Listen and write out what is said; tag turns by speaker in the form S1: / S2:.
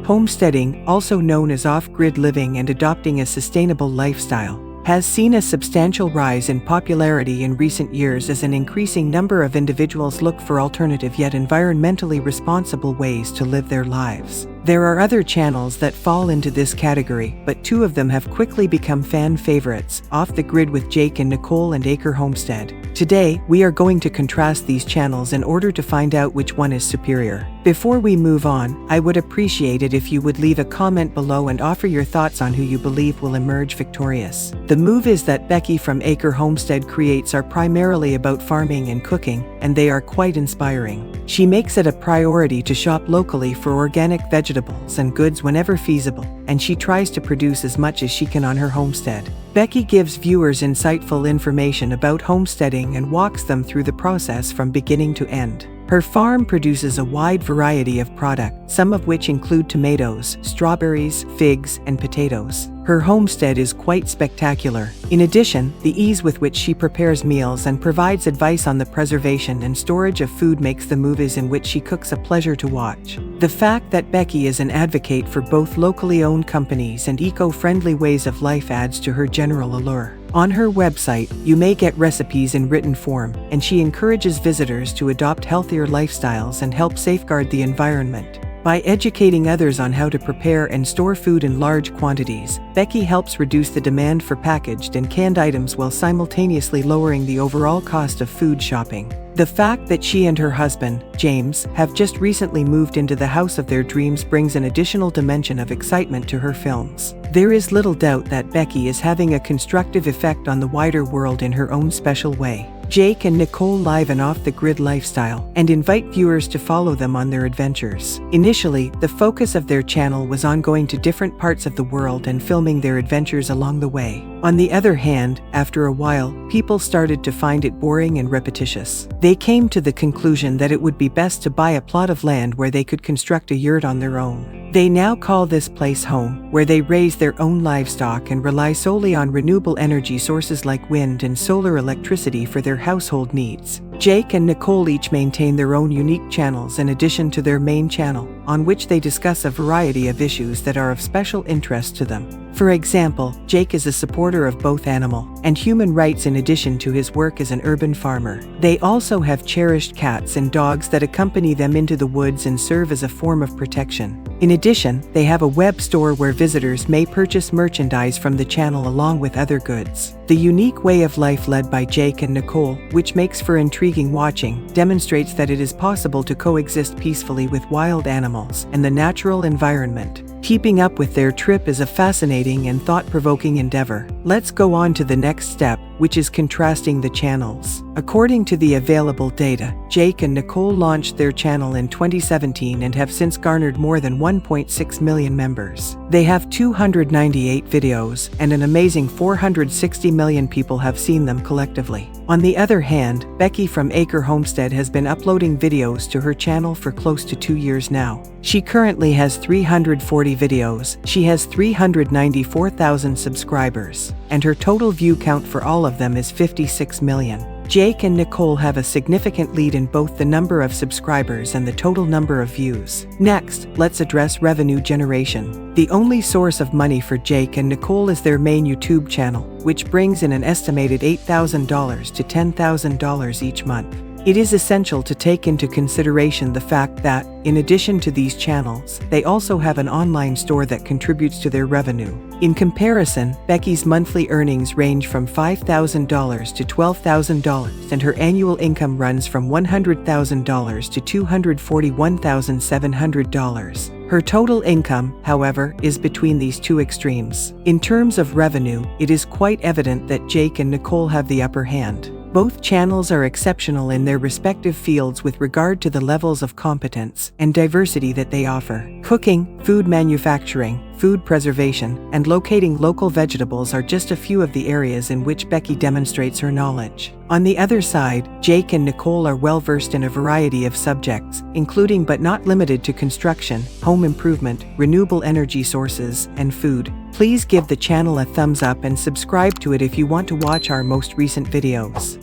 S1: Homesteading, also known as off-grid living and adopting a sustainable lifestyle, has seen a substantial rise in popularity in recent years as an increasing number of individuals look for alternative yet environmentally responsible ways to live their lives. There are other channels that fall into this category, but two of them have quickly become fan favorites: Off the Grid with Jake and Nicolle and Acre Homestead. Today, we are going to contrast these channels in order to find out which one is superior. Before we move on, I would appreciate it if you would leave a comment below and offer your thoughts on who you believe will emerge victorious. The move is that Becky from Acre Homestead creates are primarily about farming and cooking, and they are quite inspiring. She makes it a priority to shop locally for organic vegetables and goods whenever feasible, and she tries to produce as much as she can on her homestead. Becky gives viewers insightful information about homesteading and walks them through the process from beginning to end. Her farm produces a wide variety of products, some of which include tomatoes, strawberries, figs, and potatoes. Her homestead is quite spectacular. In addition, the ease with which she prepares meals and provides advice on the preservation and storage of food makes the movies in which she cooks a pleasure to watch. The fact that Becky is an advocate for both locally owned companies and eco-friendly ways of life adds to her general allure. On her website, you may get recipes in written form, and she encourages visitors to adopt healthier lifestyles and help safeguard the environment. By educating others on how to prepare and store food in large quantities, Becky helps reduce the demand for packaged and canned items while simultaneously lowering the overall cost of food shopping. The fact that she and her husband, James, have just recently moved into the house of their dreams brings an additional dimension of excitement to her films. There is little doubt that Becky is having a constructive effect on the wider world in her own special way. Jake and Nicolle live an off-the-grid lifestyle and invite viewers to follow them on their adventures. Initially, the focus of their channel was on going to different parts of the world and filming their adventures along the way. On the other hand, after a while, people started to find it boring and repetitious. They came to the conclusion that it would be best to buy a plot of land where they could construct a yurt on their own. They now call this place home, where they raise their own livestock and rely solely on renewable energy sources like wind and solar electricity for their household needs. Jake and Nicolle each maintain their own unique channels in addition to their main channel, on which they discuss a variety of issues that are of special interest to them. For example, Jake is a supporter of both animal and human rights in addition to his work as an urban farmer. They also have cherished cats and dogs that accompany them into the woods and serve as a form of protection. In addition, they have a web store where visitors may purchase merchandise from the channel along with other goods. The unique way of life led by Jake and Nicolle, which makes for intriguing watching, demonstrates that it is possible to coexist peacefully with wild animals and the natural environment. Keeping up with their trip is a fascinating and thought-provoking endeavor. Let's go on to the next step, which is contrasting the channels. According to the available data, Jake and Nicolle launched their channel in 2017 and have since garnered more than 1.6 million members. They have 298 videos, and an amazing 460 million people have seen them collectively. On the other hand, Becky from Acre Homestead has been uploading videos to her channel for close to 2 years now. She currently has 340 videos, she has 394,000 subscribers, and her total view count for all of them is 56 million. Jake and Nicolle have a significant lead in both the number of subscribers and the total number of views. Next, let's address revenue generation. The only source of money for Jake and Nicolle is their main YouTube channel, which brings in an estimated $8,000 to $10,000 each month. It is essential to take into consideration the fact that, in addition to these channels, they also have an online store that contributes to their revenue. In comparison, Becky's monthly earnings range from $5,000 to $12,000, and her annual income runs from $100,000 to $241,700. Her total income, however, is between these two extremes. In terms of revenue, it is quite evident that Jake and Nicolle have the upper hand. Both channels are exceptional in their respective fields with regard to the levels of competence and diversity that they offer. Cooking, food manufacturing, food preservation, and locating local vegetables are just a few of the areas in which Becky demonstrates her knowledge. On the other side, Jake and Nicolle are well versed in a variety of subjects, including but not limited to construction, home improvement, renewable energy sources, and food. Please give the channel a thumbs up and subscribe to it if you want to watch our most recent videos.